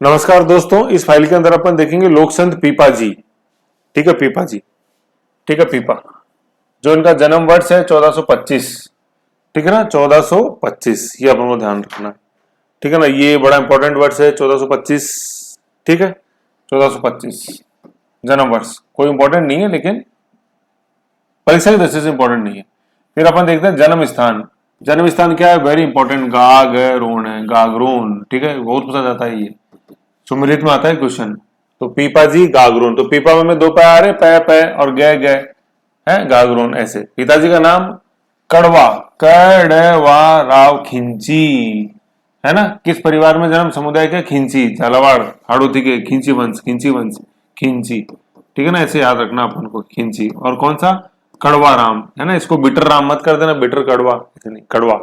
नमस्कार दोस्तों, इस फाइल के अंदर अपन देखेंगे लोकसंत पीपा जी। ठीक है, पीपा जी। ठीक है, पीपा जो इनका जन्म वर्ष है 1425। ठीक है ना, 1425 ये अपन को ध्यान रखना है। ठीक है ना, ये बड़ा इंपॉर्टेंट वर्ष है 1425। ठीक है, 1425 जन्म वर्ष कोई इंपॉर्टेंट नहीं है, लेकिन परीक्षा की दृष्टि से इंपॉर्टेंट नहीं है। फिर अपन देखते हैं जन्म स्थान। जन्म स्थान क्या है, वेरी इंपॉर्टेंट, गागरोन है, गागरोन। ठीक है, बहुत पूछा जाता है ये, सुमिलित में आता है क्वेश्चन। तो पीपा जी गागरोन, तो पीपा में दो पै आ रहे, पै पै और गए गए है, गागरोन ऐसे। पिताजी का नाम कड़वा, कड़वा राव खिंची, है ना। किस परिवार में जन्म, समुदाय के खिंची, झालावाड़ हाड़ोती के खिंची वंश, खिंची वंश, खिंची। ठीक है ना, ऐसे याद रखना अपन को, खिंची। और कौन सा, कड़वा राम, है ना। इसको बिटर राम मत कर देना, बिटर कड़वा, नहीं कड़वा,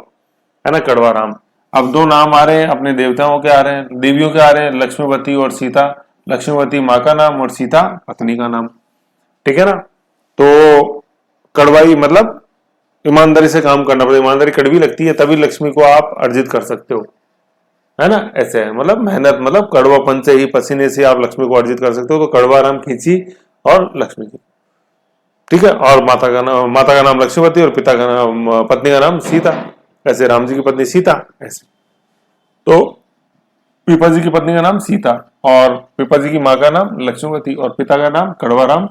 है ना, कड़वा राम। अब दो नाम आ रहे हैं अपने देवताओं के, आ रहे हैं देवियों के, आ रहे हैं लक्ष्मीवती और सीता। लक्ष्मीवती माँ का नाम और सीता पत्नी का नाम। ठीक है ना। तो कड़वाई मतलब ईमानदारी से काम करना पड़ेगा, ईमानदारी कड़वी लगती है तभी लक्ष्मी को आप अर्जित कर सकते हो, है ना। ऐसे है, मतलब मेहनत, मतलब कड़वापन से ही, पसीने से आप लक्ष्मी को अर्जित कर सकते हो। तो कड़वा राम खींची और लक्ष्मी की। ठीक है, और माता का नाम लक्ष्मीवती और पिता का नाम, पत्नी का नाम सीता। ऐसे राम जी की पत्नी सीता, ऐसे। तो पीपा जी की पत्नी का नाम सीता, और पीपा जी की माँ का नाम लक्ष्मीवती, और पिता का नाम कड़वाराम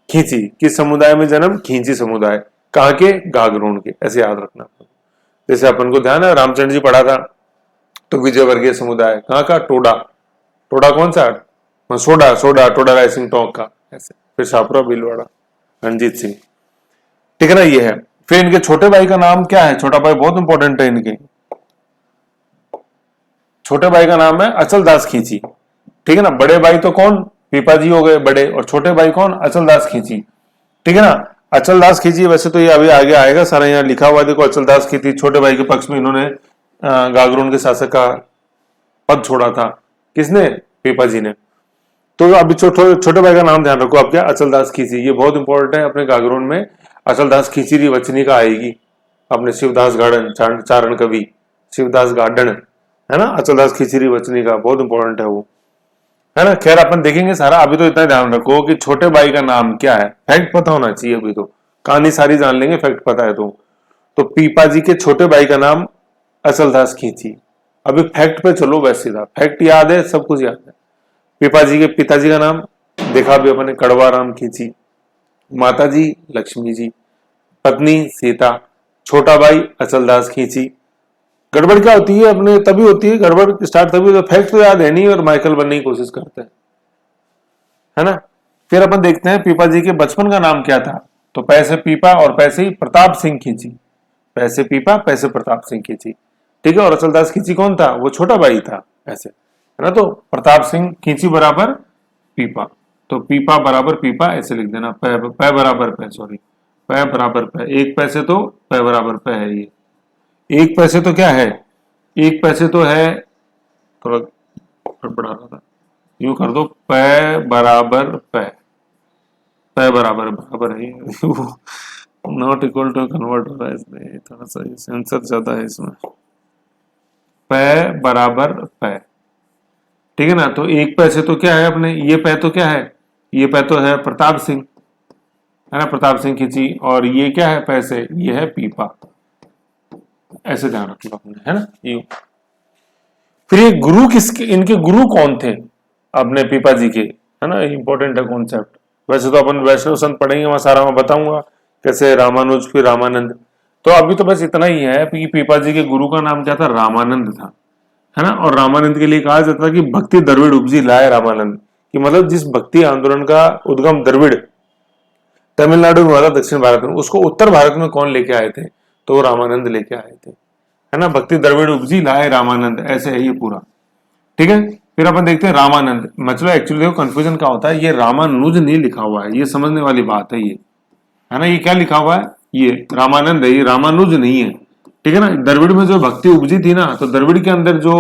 खींची। किस समुदाय में जन्म, खींची समुदाय। कहाँ के, गागरोन के, ऐसे याद रखना। जैसे अपन को ध्यान है, रामचंद्र जी पढ़ा था, तो विजयवर्गीय समुदाय कहाँ का, टोडा। टोडा कौन सा, soda, soda Toda rising Tonk का, ऐसे। फिर शाहपुरा भीलवाड़ा, रणजीत सिंह। ठीक है ना, ये है। फिर इनके छोटे भाई का नाम क्या है, छोटा भाई बहुत इंपॉर्टेंट है इनके। छोटे भाई का नाम है अचल दास खींची। ठीक है ना, बड़े भाई तो कौन, पीपा जी हो गए बड़े, और छोटे भाई कौन, अचल दास खींची। ठीक है ना, अचल दास खींची, वैसे तो ये अभी आगे आएगा सारा, यहाँ लिखा हुआ देखो, अचल दास खींची छोटे भाई के पक्ष में इन्होंने गागरोन के शासक का पद छोड़ा था। किसने, पीपा जी ने। तो अभी छोटे भाई का नाम ध्यान रखो आप, क्या, अचल दास खींची। ये बहुत इंपॉर्टेंट है अपने गागरोन में। अचल दास खींची वचनी का आएगी अपने शिवदास गार्डन, चारण कवि शिवदास गार्डन, है ना। अचलदास खिचड़ी वचनी का बहुत इंपॉर्टेंट है वो, है ना। खैर अपन देखेंगे सारा, अभी तो इतना ध्यान रखो कि छोटे भाई का नाम क्या है, फैक्ट पता होना चाहिए। अभी तो कहानी सारी जान लेंगे, फैक्ट पता है तो पीपा जी के छोटे भाई का नाम अचलदास खींची। अभी फैक्ट पे चलो, वैसे सीधा फैक्ट याद है, सब कुछ याद है। पीपा जी के पिताजी का नाम देखा भी अपने, कड़वा राम खींची। माता जी लक्ष्मी जी, पत्नी सीता, छोटा भाई अचलदास खींची। गड़बड़ क्या होती है अपने, तभी होती है गड़बड़ स्टार्ट तभी, तो फैक्ट तो याद है नहीं और माइकल बनने की कोशिश करते हैं, है ना। फिर अपन देखते हैं पीपा जी के बचपन का नाम क्या था। तो पैसे पीपा और पैसे ही प्रताप सिंह खींची। पैसे पीपा, पैसे प्रताप सिंह खींची। ठीक है, और अचलदास खींची कौन था, वो छोटा भाई था, ऐसे, है ना। तो प्रताप सिंह खींची बराबर पीपा, तो पीपा बराबर पीपा ऐसे लिख देना। पै बराबर पै, सॉरी, पै बराबर पै, एक पैसे तो पै बराबर पै है ये। एक पैसे तो क्या है, एक पैसे तो है, थोड़ा गड़बड़ा रहा था, यूं कर दो, पै बराबर पै, पै बराबर बराबर है, नॉट इक्वल टू कन्वर्ट हो रहा है इसमें, थोड़ा सा सेंसर ज्यादा है इसमें। पै बराबर पै, ठीक है ना। तो एक पैसे तो क्या है अपने, ये पै तो क्या है, ये पै तो है प्रताप सिंह, है ना, प्रताप सिंह खींची। और ये क्या है पैसे, ये है पीपा, ऐसे ध्यान रख लो अपने, है ना। यू फिर ये गुरु किसके, इनके गुरु कौन थे अपने पीपा जी के, है ना, इंपॉर्टेंट है कॉन्सेप्ट। वैसे तो अपन वैष्णव संत पढ़ेंगे, वहां सारा मैं बताऊंगा कैसे, रामानुज फिर रामानंद। तो अभी तो बस इतना ही है कि पीपा जी के गुरु का नाम क्या था, रामानंद था, है ना। और रामानंद के लिए कहा जाता था कि भक्ति द्रविड़ उपजी लाए रामानंद, कि मतलब जिस भक्ति आंदोलन का उद्गम द्रविड़ तमिलनाडु में हुआ था, दक्षिण भारत में, उसको उत्तर भारत में कौन लेके आए थे, तो वो रामानंद लेके आए थे, है ना। भक्ति द्रविड़ उपजी लाए रामानंद, ऐसे है ये पूरा। ठीक है, फिर अपन देखते हैं रामानंद। मतलब एक्चुअली देखो कंफ्यूजन क्या होता है, ये रामानुज नहीं लिखा हुआ है, ये समझने वाली बात है ये, है ना। ये क्या लिखा हुआ है, ये रामानंद है, ये रामानुज नहीं है। ठीक है ना, द्रविड़ में जो भक्ति उपजी थी ना, तो द्रविड़ के अंदर जो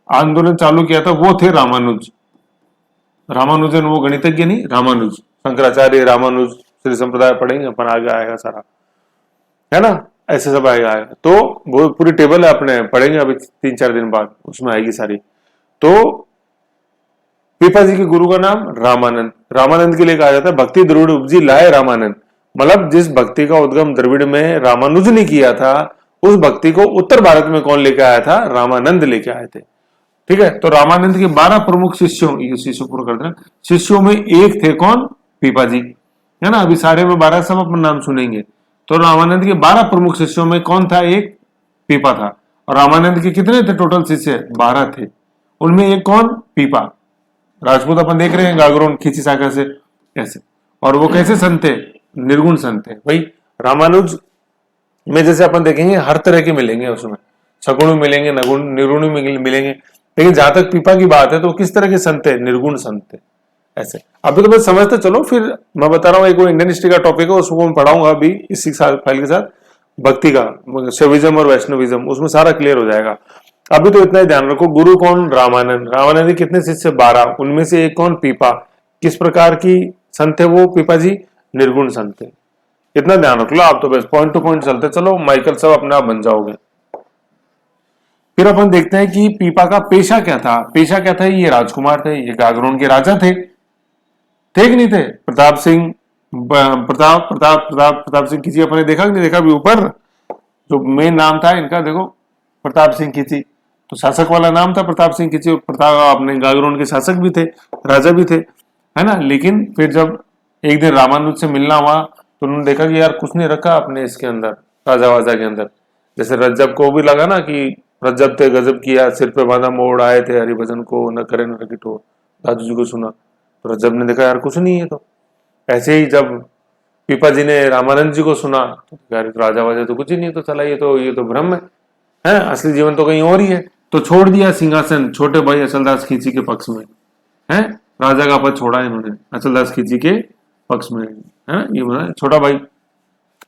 आंदोलन चालू किया था वो थे रामानुज। रामानुजन वो गणितज्ञ नहीं, रामानुज, शंकराचार्य रामानुज, श्री संप्रदाय पढ़ेंगे अपन, आगे आएगा सारा, है ना। ऐसे सब आएगा तो वो पूरी टेबल है अपने, पढ़ेंगे अभी 3-4 दिन बाद, उसमें आएगी सारी। तो पीपा जी के गुरु का नाम रामानंद। रामानंद के लिए कहा जाता है भक्ति द्रविड़ उपजी लाए रामानंद, मतलब जिस भक्ति का उद्गम द्रविड़ में रामानुज ने किया था, उस भक्ति को उत्तर भारत में कौन लेके आया था? रामानंद लेके आए थे। ठीक है, तो रामानंद के 12 प्रमुख शिष्यों, ये शिष्य पूरा कर देना, शिष्यों में एक थे कौन? पीपा जी, है ना। अभी सारे में 12 सब अपन नाम सुनेंगे। तो रामानंद के 12 प्रमुख शिष्यों में कौन था? एक पीपा था। और रामानंद के कितने थे टोटल शिष्य? 12 थे। उनमें एक कौन? पीपा। राजपूत अपन देख रहे हैं गागरोन खींची शाखा से ऐसे। और वो कैसे संत थे? निर्गुण संत थे भाई। रामानुज में जैसे अपन देखेंगे हर तरह के मिलेंगे, उसमें सगुण मिलेंगे, नगुण निर्गुण मिलेंगे, लेकिन जहां तक पीपा की बात है तो किस तरह के संत थे? निर्गुण संत थे ऐसे। अभी तो बस समझते चलो, फिर मैं बता रहा हूँ एक इंडियन हिस्ट्री का टॉपिक है, उसको मैं पढ़ाऊंगा अभी इसी फाइल के साथ, भक्ति का, शैविज्म और वैष्णविज्म, उसमें सारा क्लियर हो जाएगा। अभी तो इतना ही ध्यान रखो, गुरु कौन? रामानंद। रामानंद के कितने शिष्य? 12। उनमें से एक कौन? पीपा। किस प्रकार की संत थे वो पीपा जी? निर्गुण संत थे। इतना ध्यान रख लो आप, तो बस पॉइंट टू पॉइंट चलते चलो, माइकल सब अपने आप बन जाओगे। फिर अपन देखते हैं कि पीपा का पेशा क्या था। पेशा क्या था? ये राजकुमार थे, ये गागरोन के राजा थे कि नहीं थे? प्रताप सिंह, प्रताप सिंह खींची अपने देखा कि नहीं देखा? भी ऊपर जो मेन नाम था इनका देखो, प्रताप सिंह खींची, तो शासक वाला नाम था प्रताप सिंह खींची। प्रताप अपने गागरोन के शासक भी थे, राजा भी थे, है ना। लेकिन फिर जब एक दिन रामानुज से मिलना हुआ तो उन्होंने देखा कि यार कुछ नहीं रखा अपने इसके अंदर, राजा वाजा के अंदर। जैसे रज्जब को भी लगा ना कि रज्जब थे गजब किया, सिर पे बांधा मोड़ आए थे हरिभजन को, न करे न रखी ठोर, दादू जी को सुना। तो रज्जब ने देखा यार कुछ नहीं है। तो ऐसे ही जब पीपा जी ने रामानंद जी को सुना तो यार राजा वाजा तो कुछ ही नहीं है, तो चला ये तो भ्रम है, असली जीवन तो कहीं और ही है। तो छोड़ दिया सिंहासन छोटे भाई अचलदास खींची के पक्ष में, है राजा का पद छोड़ा इन्होंने अचलदास खींची के पक्ष में, है ना। ये बोला छोटा भाई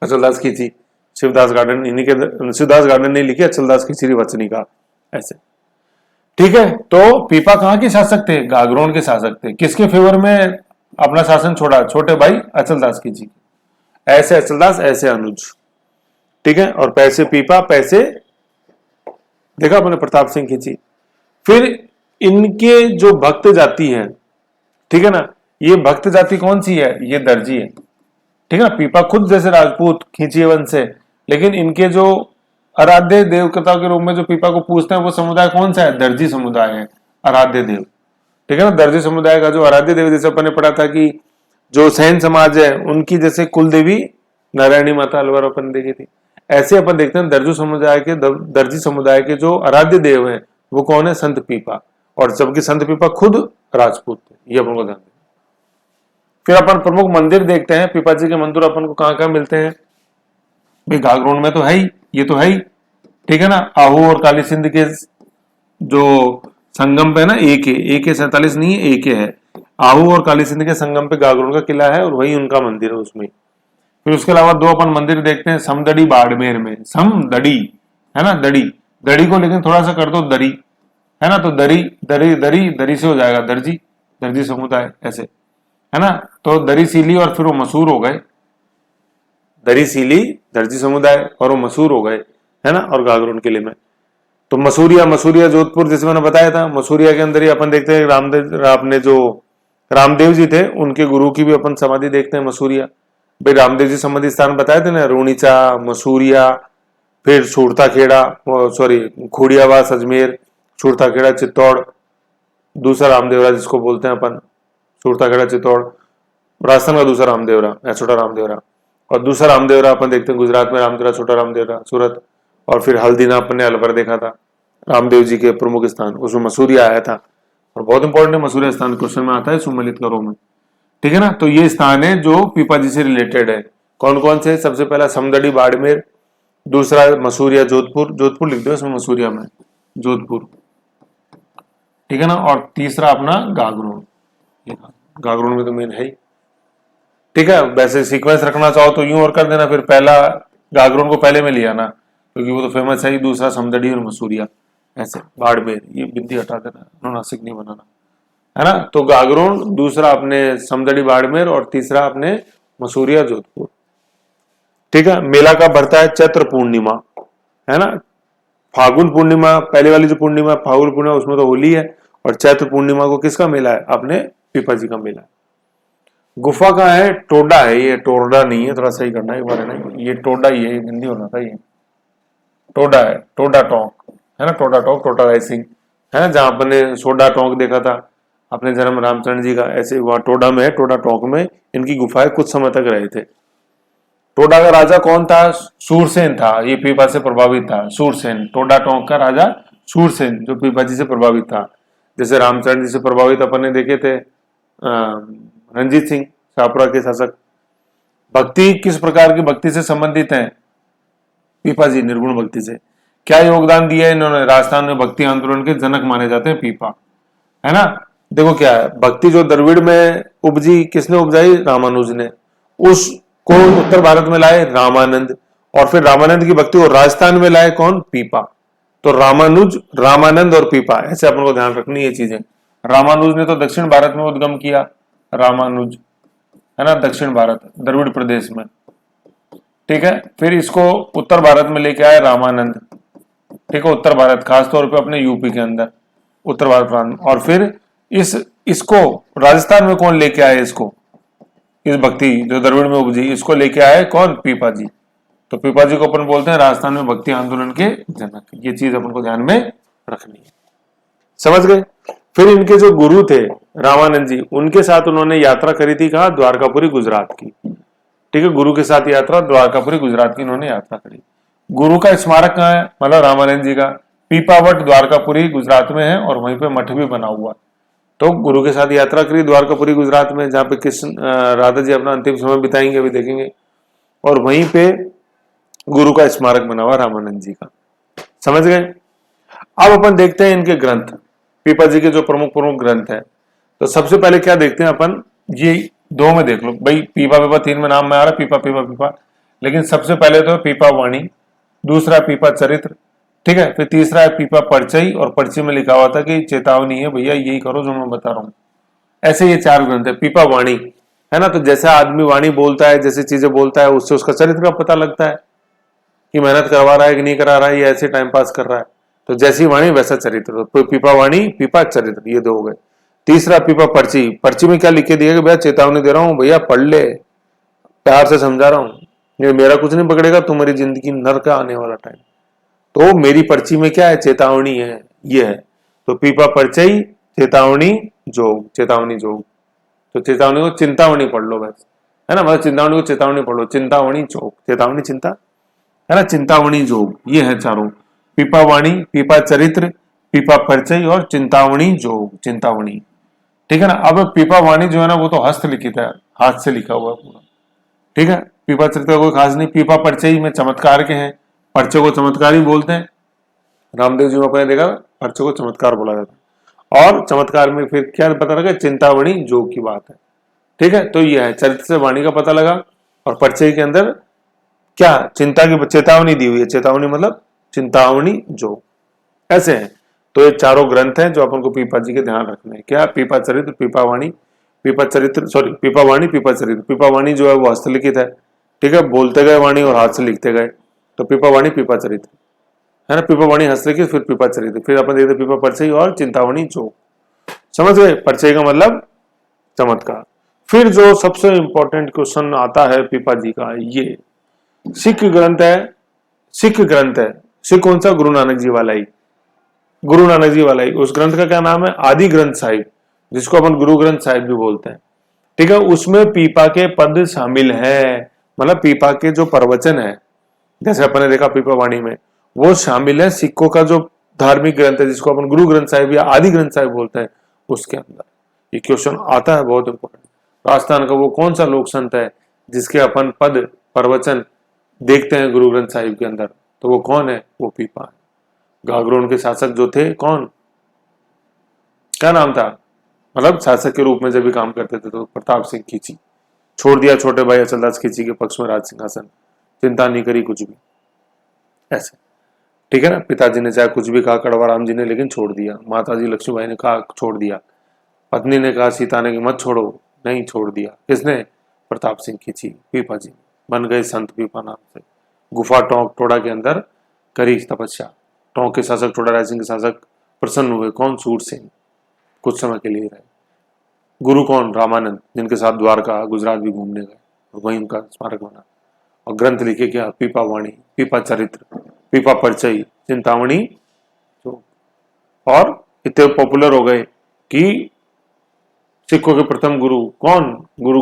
अचलदास खींची, शिवदास गार्डन इन्हीं के, शिवदास गार्डन ने लिखी अचलदास खींची वचनी का ऐसे। ठीक है, तो पीपा कहाँ के शासक थे? गागरोन के शासक थे। किसके फेवर में अपना शासन छोड़ा? छोटे भाई अचलदास खींची। ऐसे अचलदास ऐसे अनुज, ठीक है। और पैसे पीपा, पैसे देखा अपने प्रताप सिंह खींची। फिर इनके जो भक्त जाति है, ठीक है ना, ये भक्त जाति कौन सी है? ये दर्जी है, ठीक है ना। पीपा खुद जैसे राजपूत खींची वंश से, लेकिन इनके जो आराध्य देवता के रूप में जो पीपा को पूजते हैं वो समुदाय कौन सा है? दर्जी समुदाय है, आराध्य देव, ठीक है ना। दर्जी समुदाय का जो आराध्य देव, जैसे अपन ने पढ़ा था कि जो सैन समाज है उनकी जैसे कुल देवी नारायणी माता अलवर अपन देखी थी, ऐसे अपन देखते हैं दर्जी समुदाय के जो आराध्य देव हैं वो कौन है? संत पीपा। और जबकि संत पीपा खुद राजपूत थे, ये अपन को ध्यान दें। फिर अपन प्रमुख मंदिर देखते हैं। पीपा जी के मंदिर अपन को कहाँ कहाँ मिलते हैं? भाई गागरोन में तो है ही, ये तो है ही, ठीक है ना। आहू और काली सिंध के जो संगम पे ना, AK 47 नहीं है, AK है। आहू और काली सिंध के संगम पे गागरोन का किला है और वही उनका मंदिर है उसमें। फिर उसके अलावा दो अपन मंदिर देखते हैं समदड़ी बाड़मेर में। समदड़ी है ना, दड़ी, दड़ी को लेकिन थोड़ा सा कर दो दरी, है ना, तो दरी दरी दरी दरी से हो जाएगा दर्जी, दर्जी समुदाय ऐसे, है ना। तो दरी सीली और फिर वो मशहूर हो गए, दरी सीली दर्जी समुदाय और वो मशहूर हो गए, है ना। और गागरोन किले में तो मसूरिया जोधपुर, जैसे मैंने बताया था, मसूरिया के अंदर ही अपन देखते हैं रामदेव, अपने जो रामदेव जी थे उनके गुरु की भी अपन समाधि देखते हैं मसूरिया। भाई रामदेव जी समाधि स्थान बताए थे ना, रूणीचा, मसूरिया, फिर छूड़ता खेड़ा, सॉरी खोड़ियावास अजमेर, छूड़ता खेड़ा चित्तौड़, दूसरा रामदेवरा जिसको बोलते हैं अपन, छूड़ता खेड़ा चित्तौड़ राजस्थान का दूसरा रामदेवरा, छोटा रामदेवरा। और दूसरा रामदेवरा अपन देखते हैं गुजरात में, रामदेवरा छोटा रामदेवरा सूरत। और फिर हल्दीना अपन ने अलवर देखा था, रामदेव जी के प्रमुख स्थान, उसमें मसूरिया आया था। और बहुत इंपॉर्टेंट है मसूरिया स्थान, क्वेश्चन में आता है सुमलित करो में, ठीक है ना। तो ये स्थान है जो पीपा जी से रिलेटेड है। कौन कौन से? सबसे पहला समदड़ी बाड़मेर, दूसरा मसूरिया जोधपुर, जोधपुर लिख दो इसमें मसूरिया में, जोधपुर, ठीक है ना। और तीसरा अपना गागरोन, गागरोन में तो मेन है ही, ठीक है। वैसे सीक्वेंस रखना चाहो तो यूं और कर देना, फिर पहला गागरोन को पहले में लिया ना, क्योंकि वो तो फेमस है ही, दूसरा समदड़ी और मसूरिया ऐसे, बाड़मेर ये बिंदी हटा देना, नासिक नहीं बनाना, है ना। तो गागरोन, दूसरा अपने समदड़ी बाड़मेर और तीसरा अपने मसूरिया जोधपुर, ठीक है। मेला कब भरता है? चैत्र पूर्णिमा, है ना। फागुन पूर्णिमा पहले वाली जो पूर्णिमा फागुन पूर्णिमा उसमें तो होली है, और चैत्र पूर्णिमा को किसका मेला है? अपने पीपा जी का मेला है। गुफा कहाँ है? टोडा है, ये टोरडा नहीं है, थोड़ा सही करना है एक बार, है ना, ये टोडा ही है, ये हिंदी होना था, ये टोडा है, टोडा टोंक है ना, टोडा टोंक, टोडा राइसिंग है ना, जहां अपने सोडा टोंक देखा था अपने जन्म रामचंद्र जी का, ऐसे वहां टोडा में है, टोडा टोंक में इनकी गुफा है, कुछ समय तक रहे थे। टोडा का राजा कौन था? सूरसेन था, ये पीपा से प्रभावित था, सूरसेन, टोडा टोंक का राजा सूरसेन, जो पीपा जी से प्रभावित था। जैसे रामचंद्र जी से प्रभावित अपन ने देखे थे रंजीत सिंह, शाहपुरा के शासक। भक्ति, किस प्रकार की भक्ति से संबंधित है? पीपा जी निर्गुण भक्ति से। क्या योगदान दिया है इन्होंने? राजस्थान में भक्ति आंदोलन के जनक माने जाते हैं पीपा, है ना। देखो क्या है, भक्ति जो द्रविड़ में उपजी, किसने उपजाई? रामानुज ने। उसको उत्तर भारत में लाए रामानंद, और फिर रामानंद की भक्ति को राजस्थान में लाए कौन? पीपा। तो रामानुज, रामानंद और पीपा, ऐसे अपन को ध्यान रखनी ये चीजें। रामानुज ने तो दक्षिण भारत में उद्गम किया, रामानुज, है ना, दक्षिण भारत द्रविड़ प्रदेश में, ठीक है। फिर इसको उत्तर भारत में लेके आए रामानंद, ठीक है, उत्तर भारत, खासतौर पे अपने यूपी के अंदर, उत्तर भारत प्रांत। और फिर इसको राजस्थान में कौन लेके आए? इसको, इस भक्ति जो द्रविड़ में उपजी, इसको लेके आए कौन? पीपा जी। तो पीपा जी को अपन बोलते हैं राजस्थान में भक्ति आंदोलन के जनक। ये चीज अपन को ध्यान में रखनी है, समझ गए। फिर इनके जो गुरु थे रामानंद जी, उनके साथ उन्होंने यात्रा करी थी, कहा? द्वारकापुरी गुजरात की, ठीक है। गुरु के साथ यात्रा द्वारकापुरी गुजरात की इन्होंने यात्रा करी। गुरु का स्मारक कहाँ है? मतलब रामानंद जी का पीपावट द्वारकापुरी गुजरात में है, और वहीं पे मठ भी बना हुआ है। तो गुरु के साथ यात्रा करी द्वारकापुरी गुजरात में, जहाँ पे कृष्ण राधा जी अपना अंतिम समय बिताएंगे, अभी देखेंगे, और वहीं पे गुरु का स्मारक बना हुआ रामानंद जी का, समझ गए। अब अपन देखते हैं इनके ग्रंथ, पीपा जी के जो प्रमुख प्रमुख ग्रंथ है। तो सबसे पहले क्या देखते हैं अपन, ये दो में देख लो भाई, पीपा पीपा तीन में नाम में आ रहा है, पीपा पीपा पीपा, लेकिन सबसे पहले तो पीपा वाणी, दूसरा पीपा चरित्र, ठीक है, फिर तीसरा है पीपा परचई, और पर्ची में लिखा हुआ था कि चेतावनी है भैया, यही करो जो मैं बता रहा हूं। ऐसे ये चार ग्रंथ है। पीपा वाणी, है ना, तो जैसा आदमी वाणी बोलता है, जैसी चीजें बोलता है, उससे उसका चरित्र का पता लगता है कि मेहनत करवा रहा है कि नहीं करा रहा है, या ऐसे टाइम पास कर रहा है। तो जैसी वाणी वैसा चरित्र, तो पीपा वाणी, पीपा चरित्र, ये दो हो गए। तीसरा पीपा पर्ची, पर्ची में क्या लिख के दिया कि भैया चेतावनी दे रहा हूं, भैया पढ़ ले, प्यार से समझा रहा हूं, ये मेरा कुछ नहीं पकड़ेगा, तुम्हारी जिंदगी नरक आने वाला टाइम। तो मेरी पर्ची में क्या है? चेतावनी है, ये है। तो पीपा परचई, चेतावनी जोग, चेतावनी जोग। तो चेतावनी को चिंतावनी पढ़ लो बस, है ना, मतलब चिंतावनी को चेतावनी पढ़ लो, चिंतावनी जोग, चेतावनी चिंता, है ना, चिंतावनी जोग, ये है चारों, पीपा वाणी, पीपा चरित्र, पीपा परिचय और चिंतावनी जोग, चिंतावनी, ठीक है ना। अब पीपा वाणी जो है ना, वो तो हस्तलिखित है, हाथ से लिखा हुआ पूरा, ठीक है। पीपा चरित्र कोई खास नहीं। पीपा परिचय में चमत्कार के हैं, पर्चे को चमत्कार ही बोलते हैं। रामदेव जी में अपने देखा पर्चे को चमत्कार बोला जाता है, और चमत्कार में फिर क्या पता लगा? चिंतावणी जोग की बात है, ठीक है। तो यह है, चरित्र से वाणी का पता लगा, और परिचय के अंदर क्या? चिंता की चेतावनी दी हुई है, चेतावनी मतलब चिंतावनी जोग, ऐसे है। तो ये चारों ग्रंथ हैं जो अपन को पीपा जी के ध्यान रखने हैं। क्या? पीपा चरित्र, पीपा वाणी, पीपा चरित्र, सॉरी, पीपा वाणी, पीपा चरित्र। पीपा वाणी जो है वो हस्तलिखित है, ठीक है, बोलते गए वाणी और हाथ से लिखते गए, तो पीपा वाणी, पीपा चरित्र, है ना। पीपा वाणी हस्तलिखित, फिर पीपा चरित्र, फिर अपन देखते पीपा परिचय और चिंतावनी जोग, समझ गए। परिचय का मतलब चमत्कार। फिर जो सबसे इंपॉर्टेंट क्वेश्चन आता है पीपा जी का, ये सिख ग्रंथ है, सिख ग्रंथ है, सिख कौन सा? गुरु नानक जी वाला ही, गुरु नानक जी वाला ही। उस ग्रंथ का क्या नाम है? आदि ग्रंथ साहिब, जिसको अपन गुरु ग्रंथ साहिब भी बोलते हैं, ठीक है। उसमें पीपा के पद शामिल है, मतलब पीपा के जो प्रवचन है, जैसे अपन ने देखा पीपा वाणी में, वो शामिल है सिखों का जो धार्मिक ग्रंथ है, जिसको अपन गुरु ग्रंथ साहिब या आदि ग्रंथ साहिब बोलते हैं, उसके अंदर ये क्वेश्चन आता है, बहुत इंपॉर्टेंट। राजस्थान का वो कौन सा लोक संत है जिसके अपन पद प्रवचन देखते हैं गुरु ग्रंथ साहिब के अंदर? तो वो कौन है? वो पीपा है। गागरोन के शासक जो थे, कौन, क्या नाम था? मतलब शासक के रूप में जब भी काम करते थे, तो प्रताप सिंह खींची, छोड़ दिया छोटे भाई अचलदास खींची के पक्ष में राज सिंहासन, चिंता नहीं करी कुछ भी, ऐसे, ठीक है ना। पिताजी ने चाहे कुछ भी कहा कड़वा राम जी ने, लेकिन छोड़ दिया। माताजी लक्ष्मीबाई ने कहा, छोड़ दिया। पत्नी ने कहा सीता ने कि मत छोड़ो, नहीं, छोड़ दिया। किसने? प्रताप सिंह खींची, पीपा जी बन गए संत पीपा नाम से। गुफा टोंक टोड़ा के अंदर करी तपस्या। टोंक के शासक, टोड़ा रायसिंह के शासक प्रसन्न हुए, कौन? सूरसेन, कुछ समय के लिए रहे। गुरु कौन? रामानंद, जिनके साथ द्वारका गुजरात भी घूमने गए और वहीं उनका स्मारक बना। और ग्रंथ लिखे क्या? पीपा वाणी, पीपा चरित्र, पीपा परिचय, चिंतामणि। तो और इतने पॉपुलर हो गए कि सिखों के प्रथम गुरु कौन? गुरु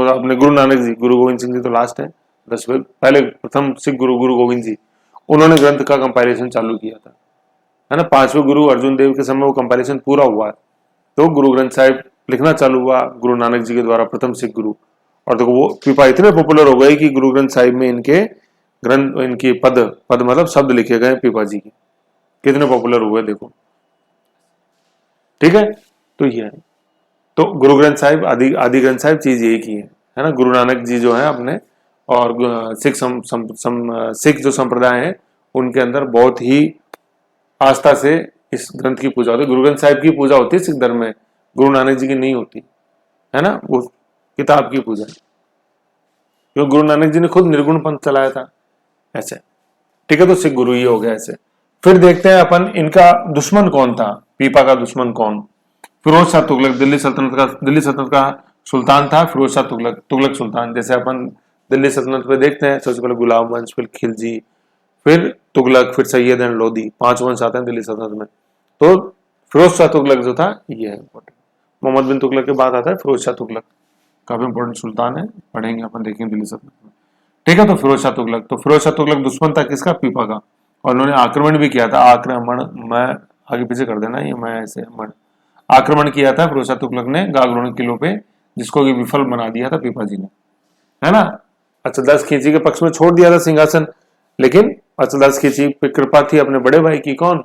अपने गुरु नानक जी, गुरु गोविंद सिंह जी तो लास्ट है, पहले प्रथम सिख गुरु गुरु गोविंद जी, उन्होंने ग्रंथ का कंपाइलेशन चालू किया था, है ना। 5वें गुरु अर्जुन देव के समय वो कंपाइलेशन पूरा हुआ है, तो गुरु ग्रंथ साहिब लिखना चालू हुआ गुरु नानक जी के द्वारा, प्रथम सिख गुरु। और देखो वो पीपा इतने पॉपुलर हो गए कि गुरु ग्रंथ साहिब में इनके ग्रंथ, इनकी पद मतलब शब्द लिखे गए पीपा जी के, कितने पॉपुलर हुए देखो। ठीक है, तो ये है। तो गुरु ग्रंथ साहिब, आदि ग्रंथ साहिब चीज एक ही है ना। गुरु नानक जी जो है अपने, और सिख जो संप्रदाय है उनके अंदर बहुत ही आस्था से इस ग्रंथ की पूजा होती है। गुरु ग्रंथ साहिब की पूजा होती है सिख धर्म में, गुरु नानक जी की नहीं होती, है ना। वो किताब की पूजा, क्योंकि गुरु नानक जी ने खुद निर्गुण पंथ चलाया था ऐसे। ठीक है, तो सिख गुरु ही हो गया ऐसे। फिर देखते हैं अपन इनका दुश्मन कौन था, पीपा का दुश्मन कौन? फिरोज शाह तुगलक, दिल्ली सल्तनत का सुल्तान था फिरोज शाह तुगलक सुल्तान। जैसे अपन दिल्ली सल्तनत पे देखते हैं, सबसे पहले गुलाम वंश, फिर खिलजी, फिर तुगलक, फिर सैयद एंड लोधी, 5 वंश आते हैं दिल्ली सल्तनत में। तो फिरोज शाह तुगलक जो था ये है इंपॉर्टेंट। मोहम्मद बिन तुगलक के बाद आता है फिरोज शाह तुगलक, काफी इंपॉर्टेंट सुल्तान है, पढ़ेंगे अपन, देखेंगे दिल्ली सल्तनत में। ठीक है, तो फिरोज शाह तुगलक, तो फिरोज शाह तुगलक दुश्मन था किसका? पीपा का। और उन्होंने आक्रमण भी किया था, आक्रमण, मैं आगे पीछे कर देना ये, मैं ऐसे आक्रमण किया था फिरोज शाह तुगलक ने गागरोन किलों पे, जिसको कि विफल बना दिया था पीपा जी ने, है ना। अचलदास खिलजी के पक्ष में छोड़ दिया था सिंहासन, लेकिन अचलदास खिलजी पे कृपा थी अपने बड़े भाई की, कौन?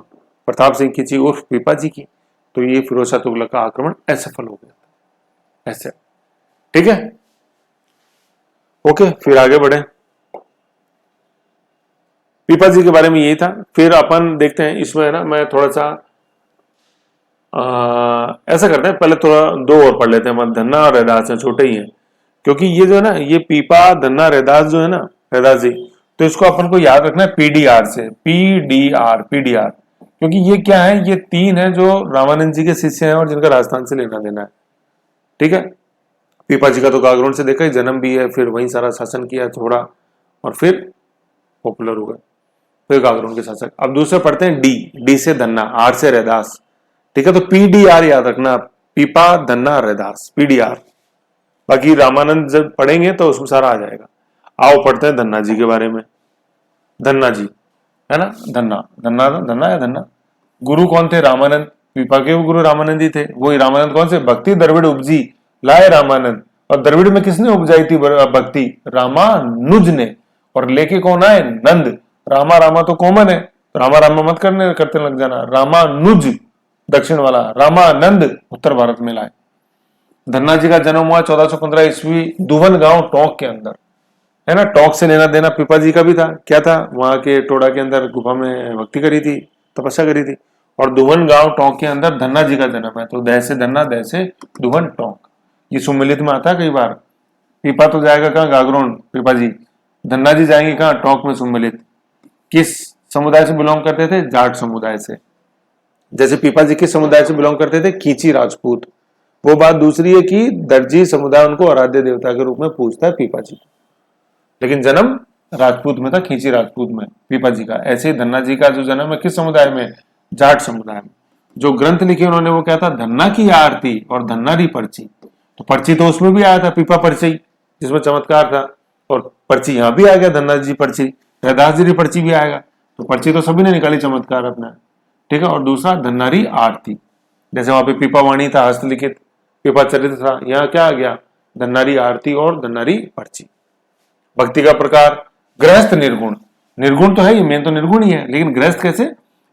प्रताप सिंह खिलजी उर्फ पीपा जी की। तो ये फिरोज शाह तुगलक का आक्रमण असफल हो गया ऐसे। ठीक है, ओके, फिर आगे बढ़े। पीपा जी के बारे में यही था। फिर अपन देखते हैं इसमें, है ना, मैं थोड़ा सा ऐसा करते हैं, पहले थोड़ा 2 और पढ़ लेते हैं, धन्ना और रैदास है, छोटे ही है, क्योंकि ये जो है ना, ये पीपा, धन्ना, रैदास जो है ना, रैदास जी, तो इसको अपन को याद रखना है पीडीआर से, पीडीआर, क्योंकि ये क्या है, ये 3 है जो रामानंद जी के शिष्य हैं और जिनका राजस्थान से लेना देना है। ठीक है, पीपा जी का तो गागरोन से देखा ही, जन्म भी है, फिर वहीं सारा शासन किया थोड़ा, और फिर पॉपुलर हो गए, फिर गागरोन के शासक। अब दूसरे पढ़ते हैं डी से धन्ना, आर से रैदास। ठीक है, तो पीडीआर याद रखना, पीपा, धन्ना, रैदास, पीडीआर। बाकी रामानंद जब पढ़ेंगे तो उसमें सारा आ जाएगा। आओ पढ़ते हैं धन्ना जी के बारे में। धन्ना जी, है ना, धन्ना या धन्ना, गुरु कौन थे? रामानंद। पीपा के गुरु रामानंद जी थे। वही रामानंद कौन से? भक्ति द्रविड़ उपजी लाए रामानंद। और द्रविड़ में किसने उपजाई थी भक्ति? रामानुज ने। और लेके कौन आए? नंद। रामा रामा तो कॉमन है, रामा रामा मत करते लग जाना। रामानुज दक्षिण वाला, रामानंद उत्तर भारत में लाए। धन्ना जी का जन्म हुआ 1415 ईस्वी दुवन गांव टोंक के अंदर, है ना। टोंक से लेना देना पीपा जी का भी था। क्या था? वहां के टोडा के अंदर गुफा में भक्ति करी थी, तपस्या करी थी। और दुवन गांव टोंक के अंदर धन्ना जी का जन्म है। तो दै से धन्ना, दै से दुवन, टोंक, ये सुमिलित में आता है कई बार। पीपा तो जाएगा कहाँ? गागरोन, पीपा जी। धन्ना जी जाएंगे कहाँ? टोंक में सुमिलित। किस समुदाय से बिलोंग करते थे? जाट समुदाय से। जैसे पीपा जी किस समुदाय से बिलोंग करते थे? खींची राजपूत। वो बात दूसरी है कि दर्जी समुदाय उनको आराध्य देवता के रूप में पूजता है पीपा जी को, लेकिन जन्म राजपूत में था, खींची राजपूत में पीपा जी का। ऐसे ही धन्ना जी का जो जन्म है किस समुदाय में? जाट समुदाय में। जो ग्रंथ लिखे उन्होंने वो क्या था? धन्ना की आरती और धन्नारी पर्ची। तो पर्ची तो उसमें भी आया था, पीपा पर्ची, जिसमें चमत्कार था। और पर्ची यहाँ भी आ गया, धन्ना जी पर्ची, रैदास जी पर्ची भी आएगा। तो पर्ची तो सभी ने निकाली चमत्कार अपना। ठीक है, और दूसरा धन्नारी आरती। जैसे वहां पे पीपा वाणी था, हस्तलिखित, पीपा चरित्र था, यहाँ क्या आ गया? धन्नारी आरती और धन्नारी पर्ची। भक्ति का प्रकार गृहस्थ, निर्गुण। निर्गुण तो है ही, मेन तो निर्गुण ही है, लेकिन गृहस्थ कैसे?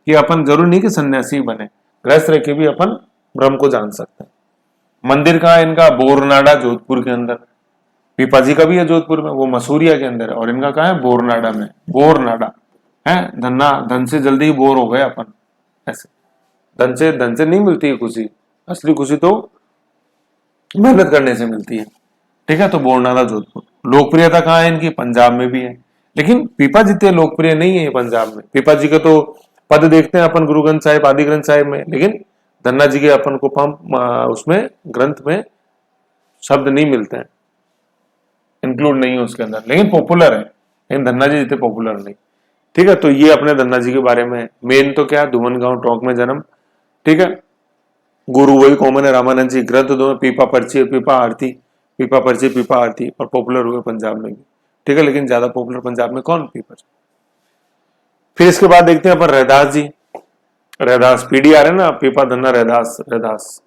कि अपन जरूर नहीं कि सन्यासी बने, गृहस्थ रह के भी अपन ब्रह्म को जान सकते हैं। मंदिर कहाँ है इनका? बोरनाडा, जोधपुर के अंदर। पीपा जी का भी है जोधपुर में, वो मसूरिया के अंदर है। और इनका कहाँ है? बोरनाडा में। बोरनाडा है। धन्ना, धन से जल्दी ही बोर हो गए अपन, ऐसे। धन से नहीं मिलती है खुशी, असली खुशी तो मेहनत करने से मिलती है। ठीक है, तो बोरनाडा, जोधपुर। लोकप्रियता कहाँ है इनकी? पंजाब में भी है, लेकिन पीपा जितने लोकप्रिय नहीं है पंजाब में। पीपा जी का तो पद देखते हैं अपन गुरु ग्रंथ साहिब, आदि ग्रंथ साहिब में, लेकिन धन्ना जी के अपन को पंप उसमें ग्रंथ में शब्द नहीं मिलते हैं, इंक्लूड नहीं है उसके अंदर, लेकिन पॉपुलर है, लेकिन धन्ना जी जितने पॉपुलर नहीं। ठीक है, तो ये अपने धन्ना जी के बारे में। मेन तो क्या, धुमनगांव टोंक में जन्म। ठीक है, गुरु वही कॉमन है, रामानंद जी। ग्रंथ दो में पीपा पर्ची, पीपा आरती, पीपा पर्ची, पीपा आरती, और पॉपुलर हुए पंजाब में भी। ठीक है, लेकिन ज्यादा पॉपुलर पंजाब में कौन, पीपा। फिर इसके बाद देखते हैं अपन रैदास जी। रैदास पीडीआर है ना, पीपा धन्ना रैदास, रैदास।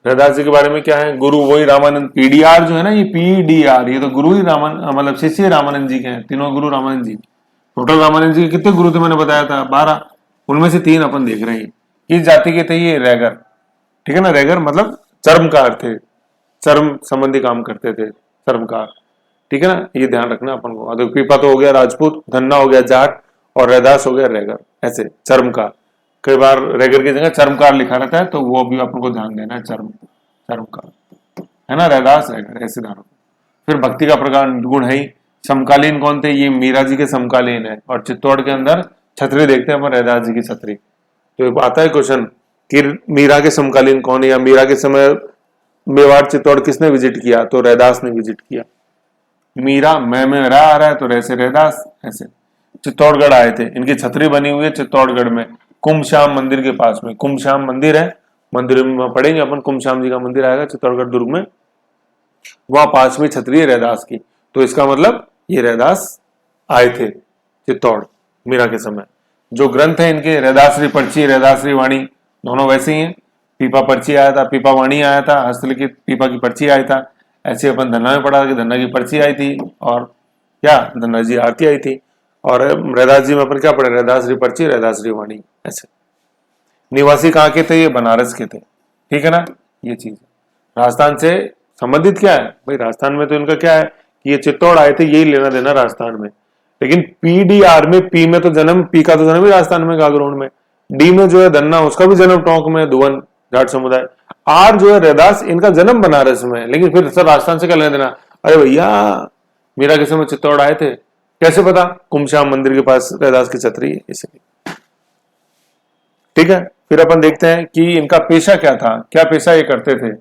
रैदास जी के बारे में क्या है, गुरु वही रामानंद। पीडीआर जो है ना, ये पीडीआर, ये तो गुरु ही मतलब शिष्य रामानंद जी के हैं, तीनों गुरु रामानंद जी। टोटल रामानंद जी के कितने गुरु थे मैंने बताया था, 12, उनमें से 3 अपन देख रहे हैं। किस जाति के थे ये, रैगर। ठीक है ना, रैगर मतलब चर्मकार थे, चर्म संबंधी काम करते थे, चर्मकार। ठीक है ना, ये ध्यान रखना अपन को। तो पीपा तो हो गया राजपूत, धन्ना हो गया जाट, और रैदास हो गया रैगर, ऐसे चर्मकार। कई बार रैगर की जगह चर्मकार लिखा रहता है, तो वो भी अपन को ध्यान देना है, चर्मकार है ना, रैदास रैगर, ऐसे ध्यान रखो। फिर भक्ति का प्रकार गुण है ही। समकालीन कौन थे, ये मीरा जी के समकालीन है। और चित्तौड़ के अंदर छतरी देखते हैं अपन, रैदास जी की छतरी। तो आता है क्वेश्चन कि मीरा के समकालीन कौन है, या मीरा के समय मेवाड़ चित्तौड़ किसने विजिट किया, तो रैदास ने विजिट किया। मीरा में रहा आ रहा है, तो ऐसे रैदास, ऐसे चित्तौड़गढ़ आए थे। इनकी छतरी बनी हुई है चित्तौड़गढ़ में, कुंभश्याम मंदिर के पास में। कुंभश्याम मंदिर है, मंदिर में पढ़ेंगे अपन, कुंभश्याम जी का मंदिर आएगा चित्तौड़गढ़ दुर्ग में, वहां पास में छतरी है रैदास की। तो इसका मतलब ये रैदास आए थे चित्तौड़ मीरा के समय। जो ग्रंथ है इनके, रैदासरी पर्ची, रैदासरी वाणी, दोनों वैसे ही हैं। पीपा पर्ची आया था, पीपा वाणी आया था, हस्तलिखित पीपा की पर्ची आया था। ऐसे अपन धन्ना में पढ़ा कि धन्ना की पर्ची आई थी, और क्या, धन्ना जी आरती आई थी। और रैदास जी में अपन क्या पढ़े, रैदासरी पर्ची, रैदासरी वाणी, ऐसे। निवासी कहाँ के थे, ये बनारस के थे। ठीक है ना, ये चीज राजस्थान से संबंधित क्या है भाई, राजस्थान में तो इनका क्या है कि ये चित्तौड़ आए थे, यही लेना देना राजस्थान में। लेकिन पीडीआर में, पी में तो जन्म, पी का तो जन्म ही राजस्थान में, गागरोन में। डी में जो है धन्ना, उसका भी जन्म टोंक में, धुवन जाट समुदाय। आर जो है रैदास, इनका जन्म बनारस में, लेकिन फिर सर राजस्थान से क्या लेना देना। अरे भैया, मीरा के समय चित्तौड़ आए थे, कैसे पता, कुंभश्याम मंदिर के पास रैदास की छतरी है, इसलिए। ठीक है, फिर अपन देखते हैं कि इनका पेशा क्या था, क्या पेशा ये करते थे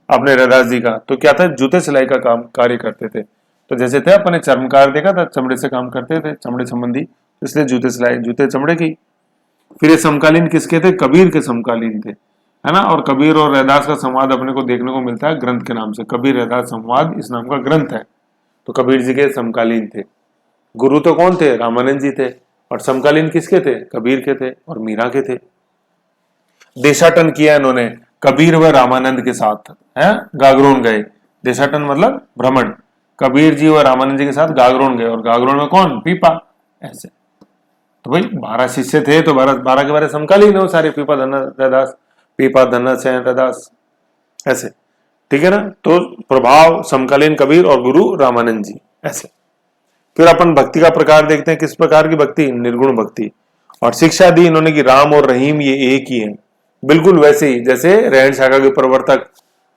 अपने रैदास जी का। तो क्या था, जूते सिलाई का काम कार्य करते थे। तो जैसे थे अपने चर्मकार देखा था, चमड़े से काम करते थे, चमड़े संबंधी, इसलिए जूते सिलाई, जूते चमड़े की। फिर ये समकालीन किसके थे, कबीर के समकालीन थे, है ना। और कबीर और रैदास का संवाद अपने को देखने को मिलता है ग्रंथ के नाम से, कबीर रैदास संवाद इस नाम का ग्रंथ है। तो कबीर जी के समकालीन थे। गुरु तो कौन थे, रामानंद जी थे, और समकालीन किसके थे, कबीर के थे और मीरा के थे। देशाटन किया इन्होंने कबीर व रामानंद के साथ, है, गागरोन गए। देशाटन मतलब भ्रमण, कबीर जी व रामानंद जी के साथ गागरोन गए, और गागरोन में कौन, पीपा, ऐसे। तो भाई 12 शिष्य थे, तो 12 के 12 समकालीन हो सारे, पीपा धन्ना रैदास, पीपा धन्ना सैन रैदास, ऐसे। ठीक है ना, तो प्रभाव समकालीन कबीर और गुरु रामानंद जी, ऐसे। फिर अपन भक्ति का प्रकार देखते हैं, किस प्रकार की भक्ति, निर्गुण भक्ति। और शिक्षा दी इन्होंने कि राम और रहीम ये एक ही है, बिल्कुल वैसे ही जैसे रहन शाखा के प्रवर्तक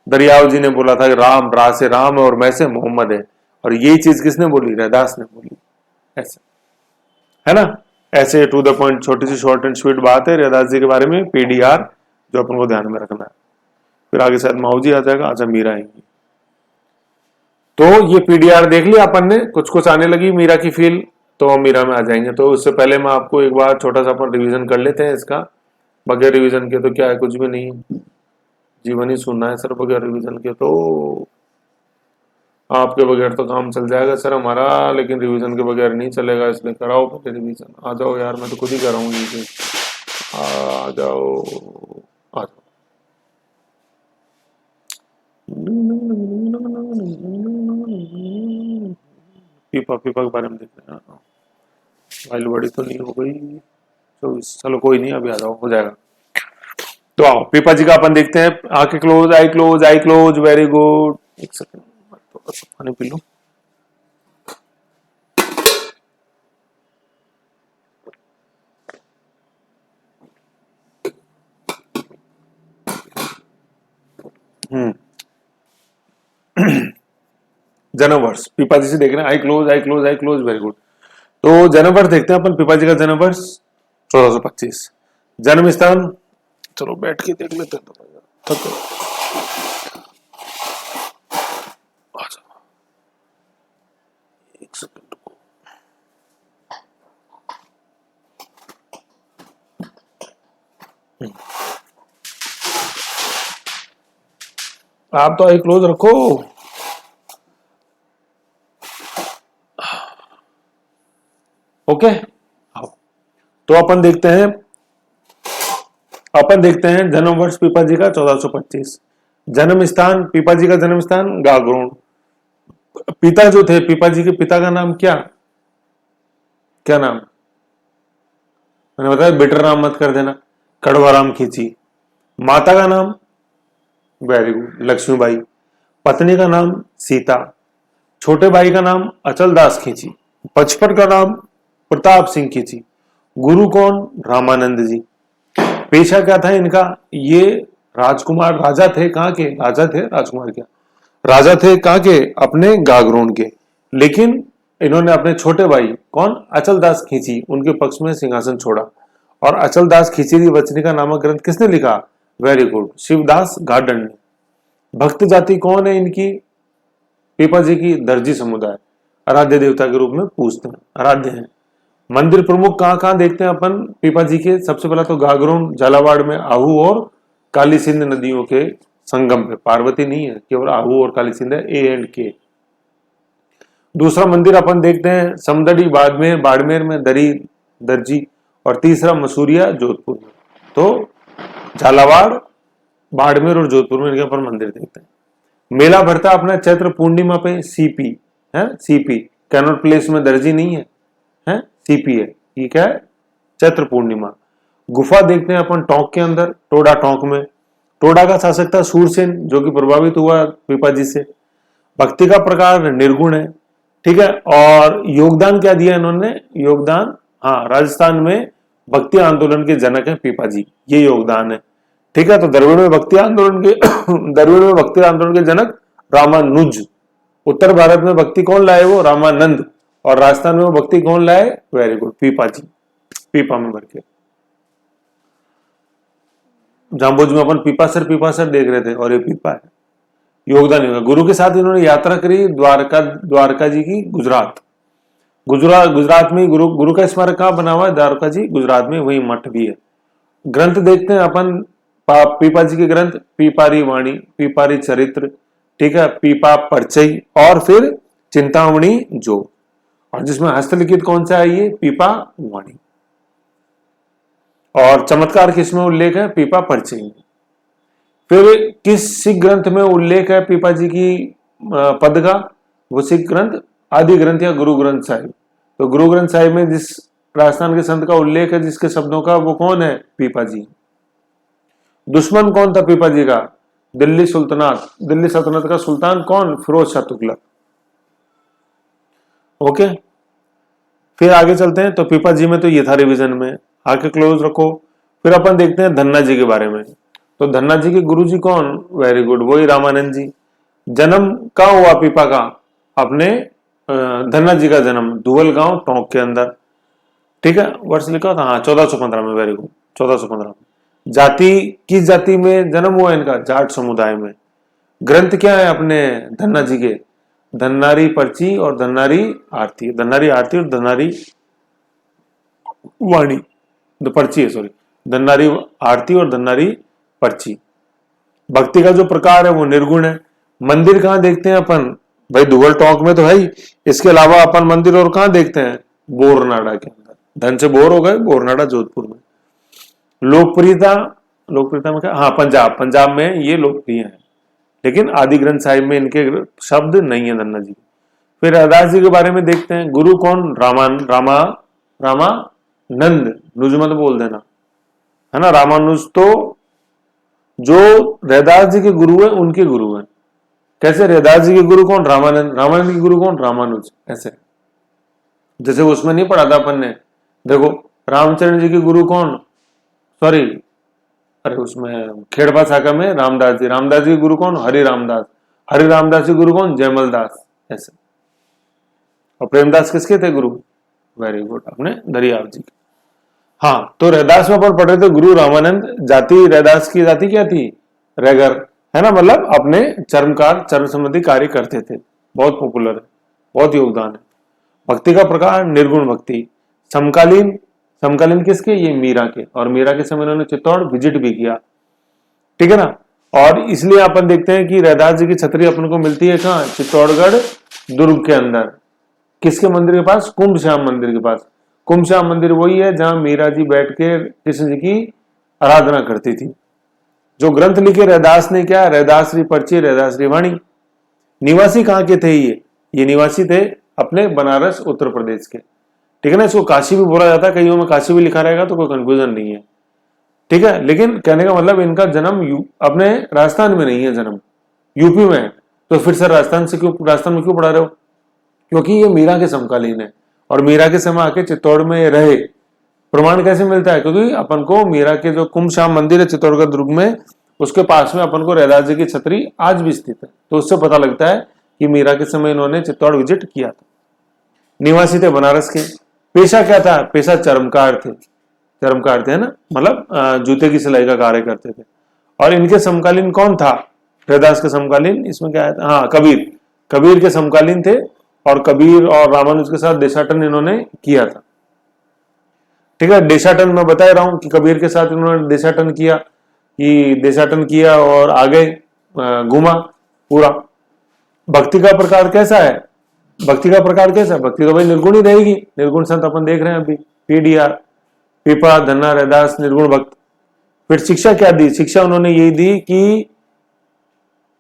दरियाव जी ने बोला था कि राम, रा से राम है और मैं से मोहम्मद है। और यही चीज किसने बोली, रैदास ने बोली, ऐसे, है ना। ऐसे टू द पॉइंट, छोटी सी शॉर्ट एंड स्वीट बात है रैदास जी के बारे में, पीडीआर, जो अपन को ध्यान में रखना है। फिर आगे शायद माऊ जी आ जाएगा, अच्छा मीरा आएंगी। तो ये पीडीआर देख लिया अपन ने, कुछ कुछ आने लगी मीरा की फील, तो हम मीरा में आ जाएंगे। तो उससे पहले मैं आपको एक बार छोटा सा अपन रिवीजन कर लेते हैं इसका। बगैर रिवीजन के तो क्या है, कुछ भी नहीं, जीवन ही सुनना है सर, बगैर रिवीजन के तो आपके बगैर तो काम चल जाएगा सर हमारा, लेकिन रिवीजन के बगैर नहीं चलेगा, इसलिए कराओ पहले रिवीजन। आ जाओ यार, मैं तो खुद ही कर रहा हूँ, आ जाओ, आ जाओ। पीपा, पीपा के बारे में देखते हैं, फाइल बड़ी तो नहीं हो गई, 24, चलो कोई नहीं, अभी आ जाओ, हो जाएगा। तो आओ पीपा जी का अपन देखते हैं। आंखें क्लोज, आई क्लोज, आई क्लोज, वेरी गुड। एक सेकंड, थोड़ा सा पानी पी लो। जन्म वर्ष पीपा जी से देख रहे हैं, आई क्लोज, आई क्लोज, आई क्लोज, वेरी गुड। तो जन्म वर्ष देखते हैं अपन, पीपा जी का जन्म वर्ष 1425। जन्म स्थान, चलो बैठ के देख लेते हैं, थक गए। एक सेकंड को, आप तो आई क्लोज रखो। ओके, तो अपन देखते हैं जन्म वर्ष पीपा जी का 1425, जन्म स्थान पीपा जी का जन्म स्थान गागरोन। पिता जो थे पीपा जी के पिता का नाम क्या क्या नाम, मैंने बताया बेटर नाम मत कर देना, कड़वाराम खींची। माता का नाम, वेरी गुड, लक्ष्मीबाई। पत्नी का नाम सीता। छोटे भाई का नाम अचल दास खींची। बचपन का नाम प्रताप सिंह खींची। गुरु कौन, रामानंद जी। पेशा क्या था इनका, ये राजकुमार राजा थे, कहां के राजा थे, राजकुमार क्या राजा थे, कहां के, अपने गागरोन के। लेकिन इन्होंने अपने छोटे भाई कौन, अचल दास खींची, उनके पक्ष में सिंहासन छोड़ा। और अचल दास खींची वचनिका नामक ग्रंथ किसने लिखा, वेरी गुड, शिवदास गार्डन ने। भक्त जाति कौन है इनकी, पीपा जी की दर्जी समुदाय, आराध्य देवता के रूप में पूजते हैं, आराध्य हैं। मंदिर प्रमुख कहां कहां देखते हैं अपन पीपा जी के, सबसे पहला तो गागरोन झालावाड़ में आहू और काली सिंध नदियों के संगम पे, पार्वती नहीं है, केवल आहू और काली सिंध है, ए एंड के। दूसरा मंदिर अपन देखते हैं समदड़ी बाड़मेर में दर्जी, और तीसरा मसूरिया जोधपुर में। तो झालावाड़, बाड़मेर और जोधपुर में इनके अपन मंदिर देखते हैं। मेला भरता अपना चैत्र पूर्णिमा पे, सीपी है, सीपी कैनॉट प्लेस में दर्जी नहीं है, सीपी है, ठीक है, चैत्र पूर्णिमा। गुफा देखते हैं अपन टोंक के अंदर, टोडा टोंक में। टोडा का शासक था सूरसेन, जो कि प्रभावित हुआ पीपा जी से। भक्ति का प्रकार निर्गुण है, ठीक है। और योगदान क्या दिया इन्होंने, योगदान, हाँ, राजस्थान में भक्ति आंदोलन के जनक है पीपा जी, ये योगदान है, ठीक है। तो द्रविड़ में भक्ति आंदोलन के द्रविड़ में भक्ति आंदोलन के जनक रामानुज। उत्तर भारत में भक्ति कौन लाए, वो रामानंद। और राजस्थान में भक्ति कौन लाए, वेरी गुड, पीपा जी, पीपा में भर के। जाम्बुज में अपन पीपा सर देख रहे थे, और ये पीपा है, योगदान होगा। गुरु के साथ इन्होंने यात्रा करी द्वारका जी की, गुजरात में गुरु का स्मारक कहां बना हुआ है, द्वारका जी गुजरात में, वही मठ भी है। ग्रंथ देखते हैं अपन पीपा जी के ग्रंथ, पीपारी वाणी, पीपारी चरित्र, ठीक है, पीपा परिचय, और फिर चिंतामणि जो, और जिसमें हस्तलिखित कौन सा है, ये पीपा वाणी। और चमत्कार किसमें उल्लेख है, पीपा परिचय में। फिर किस सिख ग्रंथ में उल्लेख है पीपा जी की पद का, वो सिख ग्रंथ आदि ग्रंथ या गुरु ग्रंथ साहिब। तो गुरु ग्रंथ साहिब में जिस राजस्थान के संत का उल्लेख है, जिसके शब्दों का, वो कौन है, पीपा जी। दुश्मन कौन था पीपा जी का, दिल्ली सल्तनत का सुल्तान कौन, फिरोज शाह तुगलक। ओके, फिर आगे चलते हैं। तो पीपा जी में तो ये था रिवीजन में, आके क्लोज रखो। फिर अपन देखते हैं धन्ना जी के बारे में। तो धन्ना जी के गुरु जी कौन, वेरी गुड, वही रामानंद जी। जन्म कहाँ हुआ पीपा का, अपने धन्ना जी का जन्म धुवल गांव टोंक के अंदर, ठीक है। वर्ष लिखा था, हाँ, 1415 में, वेरी गुड, 1415 में। जाति, किस जाति में जन्म हुआ इनका, जाट समुदाय में। ग्रंथ क्या है अपने धन्ना जी के, धन्नारी पर्ची और धन्नारी आरती, और धन्नारी वाणी, पर्ची है, सॉरी, धन्नारी आरती और धन्नारी पर्ची। भक्ति का जो प्रकार है वो निर्गुण है। मंदिर कहां देखते हैं अपन, भाई धुवल टोंक में तो है ही, इसके अलावा अपन मंदिर और कहां देखते हैं, बोरनाडा के अंदर, धन से बोर हो गए, बोरनाडा जोधपुर में। लोकप्रियता में क्या, हाँ, पंजाब में ये लोकप्रिय है, लेकिन आदि ग्रंथ साहिब में इनके शब्द नहीं है धन्ना जी। फिर रैदास जी के बारे में देखते हैं। गुरु कौन, रामानंद, नुज मत बोल देना, है ना, रामानुज। तो जो रैदास जी के गुरु है, उनके गुरु हैं। कैसे, रैदास जी के गुरु कौन, रामानंद के गुरु कौन, रामानुज, ऐसे। जैसे उसमें नहीं पढ़ा था अपन ने, देखो, रामचरण जी के गुरु कौन, सॉरी, अरे उसमें खेड़बा शाखा में रामदास जी के गुरु कौन, हरि रामदास के गुरु कौन, जयमल दास, ऐसे। और प्रेमदास किसके थे गुरु, वेरी गुड, अपने दरियाव जी के। हाँ, तो रैदास में अपन पढ़ रहे थे गुरु रामानंद। जाति रैदास की जाति क्या थी? रैगर, है ना, मतलब अपने चर्म संबंधी कार्य करते थे। बहुत पॉपुलर है, बहुत योगदान है। भक्ति का प्रकार निर्गुण भक्ति। समकालीन, समकालीन किसके? ये मीरा के। और मीरा के समय उन्होंने चित्तौड़ विजिट भी किया, ठीक है ना। और इसलिए अपन देखते हैं कि रैदास जी की छतरी अपन को मिलती है कहाँ? चित्तौड़गढ़ दुर्ग के अंदर। किसके मंदिर के पास? कुंभश्याम मंदिर के पास। कुंभश्याम मंदिर वही है जहां मीरा जी बैठ के कृष्ण जी की आराधना करती थी। जो ग्रंथ लिखे रैदास ने, क्या? रैदासरी पर्ची, रैदासरी वाणी। निवासी कहाँ के थे ये निवासी थे अपने बनारस उत्तर प्रदेश के, ठीक है ना। इसको काशी भी बोला जाता है, कईयों में काशी भी लिखा रहेगा तो कोई कंफ्यूजन नहीं है, ठीक है। लेकिन कहने का मतलब इनका जन्म अपने राजस्थान में नहीं है, जन्म यूपी में है। तो फिर सर राजस्थान में क्यों पढ़ा रहे हो? क्योंकि ये मीरा के समकालीन है और मीरा के समय आके चित्तौड़ में रहे। प्रमाण कैसे मिलता है? क्योंकि अपन को मीरा के जो कुंभश्याम मंदिर है चित्तौड़गढ़ दुर्ग में, उसके पास में अपन को रैदास जी की छतरी आज भी स्थित है। तो उससे पता लगता है कि मीरा के समय इन्होंने चित्तौड़ विजिट किया था। निवासी थे बनारस के। पेशा क्या था? पेशा चर्मकार थे, चर्मकार थे, है ना, मतलब जूते की सिलाई का कार्य करते थे। और इनके समकालीन कौन था? रैदास के समकालीन इसमें क्या है? हाँ, कबीर। कबीर के समकालीन थे और कबीर और रामानुज के साथ देशाटन इन्होंने किया था, ठीक है। देशाटन मैं बता रहा हूं कि कबीर के साथ इन्होंने देशाटन किया और आगे घूमा पूरा। भक्ति का प्रकार कैसा है? भक्ति का प्रकार कैसा है? भक्ति तो भाई निर्गुण ही रहेगी। निर्गुण संत अपन देख रहे हैं अभी, पीडीआर, पीपा, धन्ना, रैदास, निर्गुण भक्त। फिर शिक्षा क्या दी? शिक्षा उन्होंने यही दी कि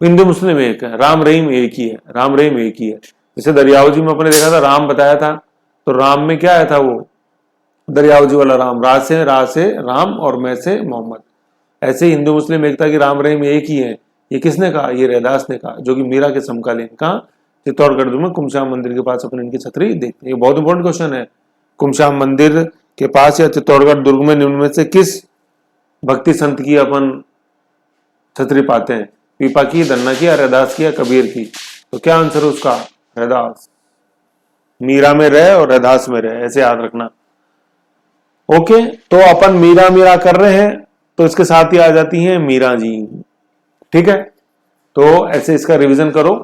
हिंदू मुस्लिम एक है, राम रहीम एक ही है, राम रहीम एक ही है। जैसे दरियाव जी में अपने देखा था, राम बताया था, तो राम में क्या आया था? वो दरियाव जी वाला राम, रा से राम और मैं से मोहम्मद। ऐसे हिंदू मुस्लिम एकता की राम रहीम एक ही है। ये किसने कहा? ये रैदास ने कहा, जो कि मीरा के समकालीन। कहा? चित्तौड़गढ़ में कुंभश्याम मंदिर के पास अपन इनकी छतरी देखते हैं। ये बहुत इंपॉर्टेंट क्वेश्चन है। कुंभश्याम मंदिर के पास या चित्तौड़गढ़ दुर्ग में निम्न में से किस भक्ति संत की अपन छतरी पाते हैं? पीपा की, धन्ना की, या रैदास की, या कबीर की? तो क्या आंसर है उसका? रैदास। मीरा में रहे और रैदास में रहे, ऐसे याद रखना। ओके, तो अपन मीरा मीरा कर रहे हैं तो इसके साथ ही आ जाती हैं मीरा जी, ठीक है। तो ऐसे इसका रिवीजन करो,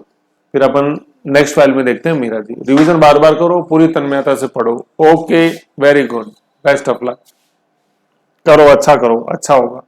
फिर अपन नेक्स्ट फाइल में देखते हैं मीरा जी। रिवीजन बार बार करो, पूरी तन्मयता से पढ़ो। Okay, very good, best of luck. करो, अच्छा करो, अच्छा होगा।